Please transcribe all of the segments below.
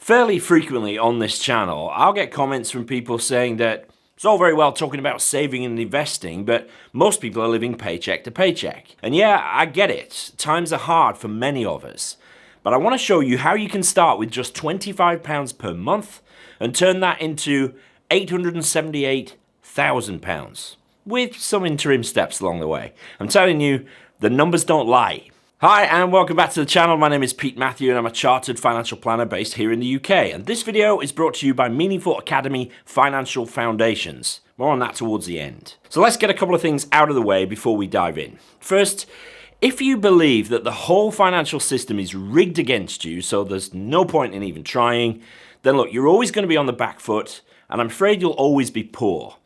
Fairly frequently on this channel, I'll get comments from people saying that it's all very well talking about saving and investing, but most people are living paycheck to paycheck. And yeah, I get it. Times are hard for many of us. But I want to show you how you can start with just £25 per month and turn that into £878,000 with some interim steps along the way. I'm telling you, the numbers don't lie. Hi and welcome back to the channel. My name is Pete Matthew and I'm a chartered financial planner based here in the UK. And this video is brought to you by Meaningful Academy Financial Foundations. More on that towards the end. So let's get a couple of things out of the way before we dive in. First, if you believe that the whole financial system is rigged against you, so there's no point in even trying, then look, you're always going to be on the back foot and I'm afraid you'll always be poor.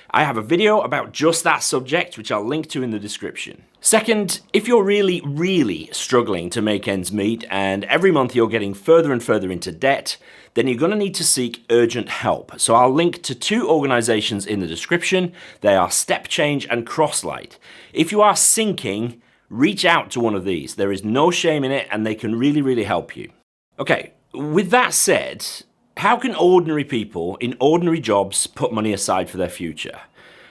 I have a video about just that subject, which I'll link to in the description. Second, if you're really struggling to make ends meet and every month you're getting further and further into debt, then you're going to need to seek urgent help. So I'll link to two organizations in the description. They are Step Change and Crosslight. If you are sinking, reach out to one of these. There is no shame in it and they can really help you. Okay, with that said, how can ordinary people in ordinary jobs put money aside for their future?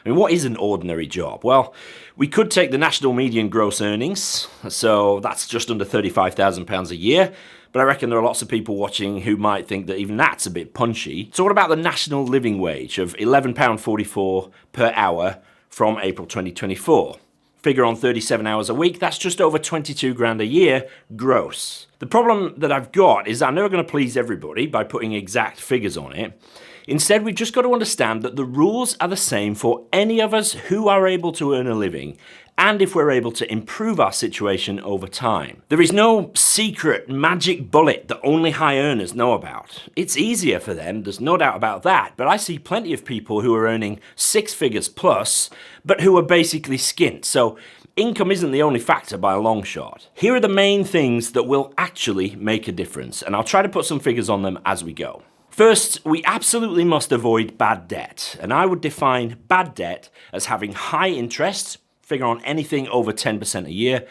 I mean, what is an ordinary job? Well, we could take the national median gross earnings, so that's just under £35,000 a year, but I reckon there are lots of people watching who might think that even that's a bit punchy. So what about the national living wage of £11.44 per hour from April 2024? Figure on 37 hours a week, that's just over 22 grand a year gross. The problem that I've got is I'm never going to please everybody by putting exact figures on it. Instead, we've just got to understand that the rules are the same for any of us who are able to earn a living and if we're able to improve our situation over time. There is no secret magic bullet that only high earners know about. It's easier for them, there's no doubt about that, but I see plenty of people who are earning six figures plus, but who are basically skint. So income isn't the only factor by a long shot. Here are the main things that will actually make a difference, and I'll try to put some figures on them as we go. First, we absolutely must avoid bad debt, and I would define bad debt as having high interest, figure on anything over 10% a year,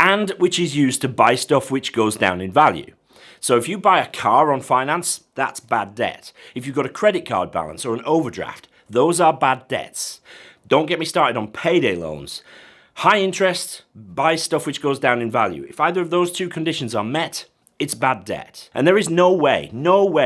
and which is used to buy stuff which goes down in value. So if you buy a car on finance, that's bad debt. If you've got a credit card balance or an overdraft, those are bad debts. Don't get me started on payday loans. High interest, buy stuff which goes down in value. If either of those two conditions are met, it's bad debt. And there is no way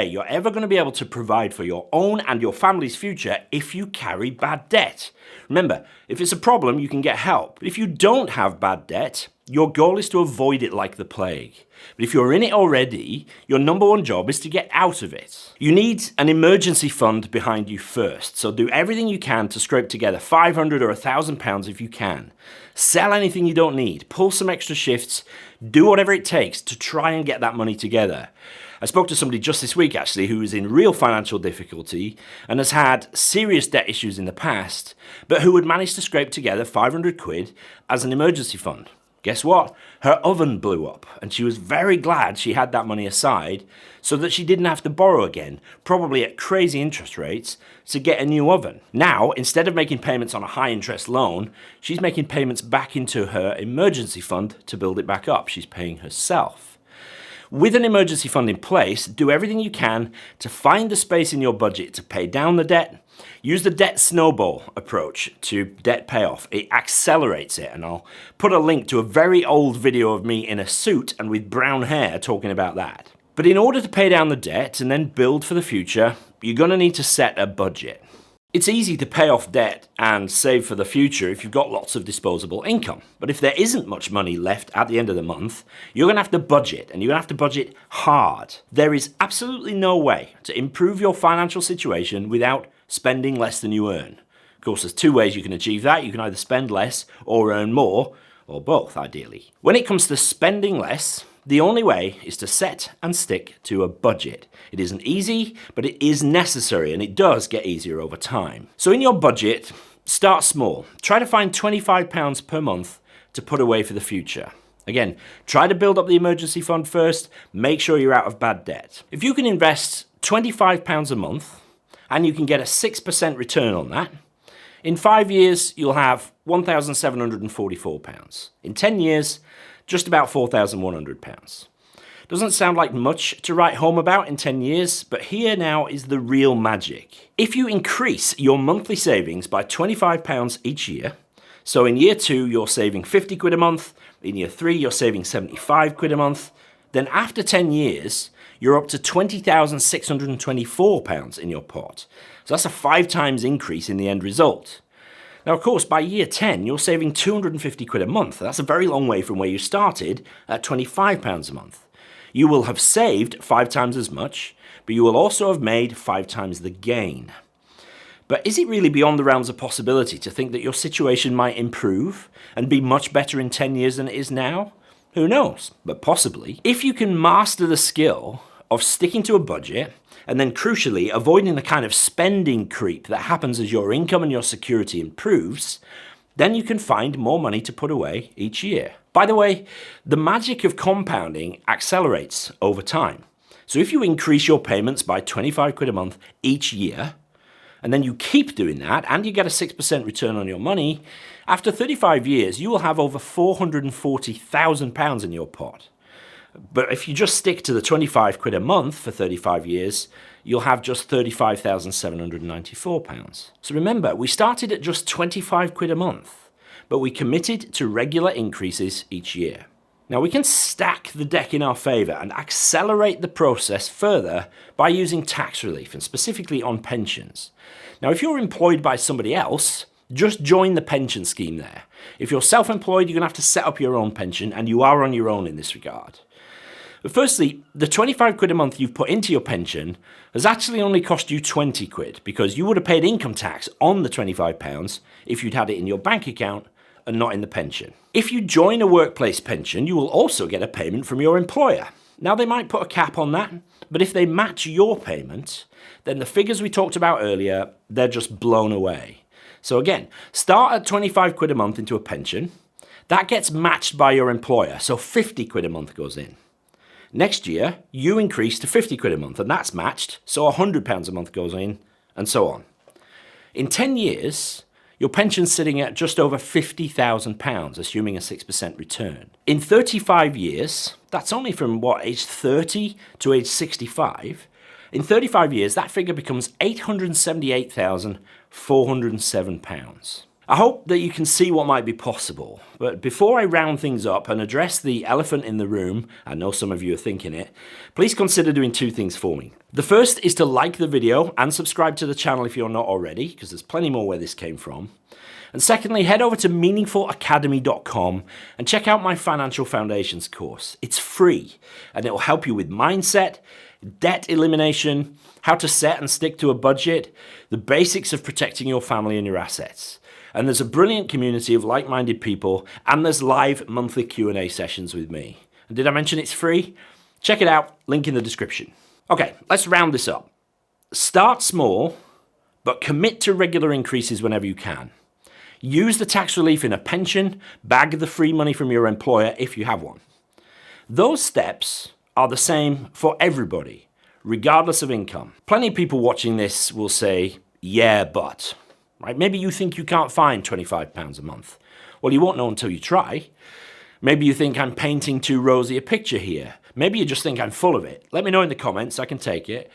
you're ever going to be able to provide for your own and your family's future if you carry bad debt. Remember, if it's a problem, you can get help. But if you don't have bad debt, your goal is to avoid it like the plague. But if you're in it already, your number one job is to get out of it. You need an emergency fund behind you first. So do everything you can to scrape together £500 or £1,000 if you can. Sell anything you don't need, pull some extra shifts, do whatever it takes to try and get that money together. I spoke to somebody just this week actually who is in real financial difficulty and has had serious debt issues in the past, but who had managed to scrape together 500 quid as an emergency fund. Guess what? Her oven blew up and she was very glad she had that money aside so that she didn't have to borrow again, probably at crazy interest rates, to get a new oven. Now, instead of making payments on a high interest loan, she's making payments back into her emergency fund to build it back up. She's paying herself. With an emergency fund in place, do everything you can to find the space in your budget to pay down the debt. Use the debt snowball approach to debt payoff. It accelerates it, and I'll put a link to a very old video of me in a suit and with brown hair talking about that. But in order to pay down the debt and then build for the future, you're going to need to set a budget. It's easy to pay off debt and save for the future if you've got lots of disposable income. But if there isn't much money left at the end of the month, you're going to have to budget, and you're going to have to budget hard. There is absolutely no way to improve your financial situation without spending less than you earn. Of course, there's two ways you can achieve that. You can either spend less or earn more, or both, ideally. When it comes to spending less, the only way is to set and stick to a budget. It isn't easy, but it is necessary, and it does get easier over time. So in your budget, start small. Try to find £25 per month to put away for the future. Again, try to build up the emergency fund first. Make sure you're out of bad debt. If you can invest £25 a month, and you can get a 6% return on that, in 5 years, you'll have £1,744. In 10 years, just about £4,100. Doesn't sound like much to write home about in 10 years, but here now is the real magic. If you increase your monthly savings by £25 each year, so in year 2 you're saving 50 quid a month, in year 3 you're saving 75 quid a month, then after 10 years you're up to £20,624 in your pot. So that's a 5 times increase in the end result. Now, of course, by year 10, you're saving 250 quid a month. That's a very long way from where you started at £25 a month. You will have saved 5 times as much, but you will also have made 5 times the gain. But is it really beyond the realms of possibility to think that your situation might improve and be much better in 10 years than it is now? Who knows, but possibly. If you can master the skill of sticking to a budget, and then crucially, avoiding the kind of spending creep that happens as your income and your security improves, then you can find more money to put away each year. By the way, the magic of compounding accelerates over time. So if you increase your payments by 25 quid a month each year, and then you keep doing that, and you get a 6% return on your money, after 35 years, you will have over £440,000 in your pot. But if you just stick to the 25 quid a month for 35 years, you'll have just £35,794. So remember, we started at just 25 quid a month, but we committed to regular increases each year. Now we can stack the deck in our favour and accelerate the process further by using tax relief, and specifically on pensions. Now if you're employed by somebody else, just join the pension scheme there. If you're self-employed, you're going to have to set up your own pension, and you are on your own in this regard. But firstly, the 25 quid a month you've put into your pension has actually only cost you 20 quid, because you would have paid income tax on the £25 if you'd had it in your bank account and not in the pension. If you join a workplace pension, you will also get a payment from your employer. Now they might put a cap on that, but if they match your payment, then the figures we talked about earlier, they're just blown away. So again, start at 25 quid a month into a pension. That gets matched by your employer, so 50 quid a month goes in. Next year, you increase to 50 quid a month, and that's matched, so £100 a month goes in, and so on. In 10 years, your pension's sitting at just over £50,000, assuming a 6% return. In 35 years, that's only from age 30 to age 65. In 35 years, that figure becomes £878,407. I hope that you can see what might be possible, but before I round things up and address the elephant in the room, I know some of you are thinking it, please consider doing 2 things for me. The first is to like the video and subscribe to the channel if you're not already, because there's plenty more where this came from. And secondly, head over to MeaningfulAcademy.com and check out my Financial Foundations course. It's free, and it will help you with mindset, debt elimination, how to set and stick to a budget, the basics of protecting your family and your assets. And there's a brilliant community of like-minded people, and there's live monthly Q&A sessions with me. And did I mention it's free? Check it out, link in the description. Okay, let's round this up. Start small, but commit to regular increases whenever you can. Use the tax relief in a pension, bag the free money from your employer if you have one. Those steps are the same for everybody, regardless of income. Plenty of people watching this will say, yeah, but... Right? Maybe you think you can't find £25 a month. Well, you won't know until you try. Maybe you think I'm painting too rosy a picture here. Maybe you just think I'm full of it. Let me know in the comments, I can take it.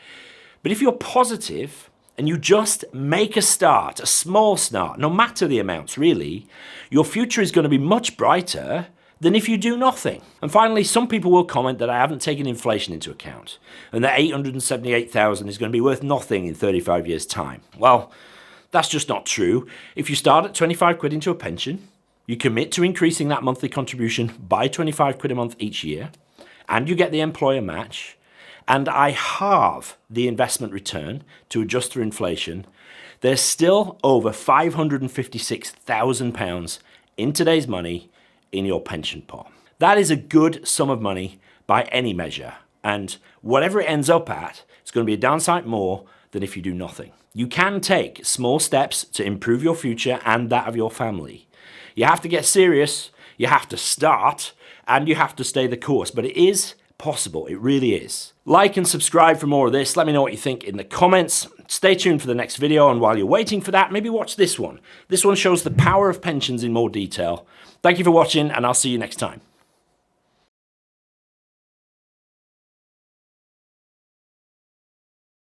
But if you're positive and you just make a start, a small start, no matter the amounts really, your future is going to be much brighter than if you do nothing. And finally, some people will comment that I haven't taken inflation into account and that $878,000 is going to be worth nothing in 35 years' time. Well, that's just not true. If you start at 25 quid into a pension, you commit to increasing that monthly contribution by 25 quid a month each year, and you get the employer match, and I halve the investment return to adjust for inflation, there's still over £556,000 in today's money in your pension pot. That is a good sum of money by any measure, and whatever it ends up at, it's going to be a downside more than if you do nothing. You can take small steps to improve your future and that of your family. You have to get serious, you have to start, and you have to stay the course, but it is possible, it really is. Like and subscribe for more of this. Let me know what you think in the comments. Stay tuned for the next video, and while you're waiting for that, maybe watch this one. This one shows the power of pensions in more detail. Thank you for watching, and I'll see you next time.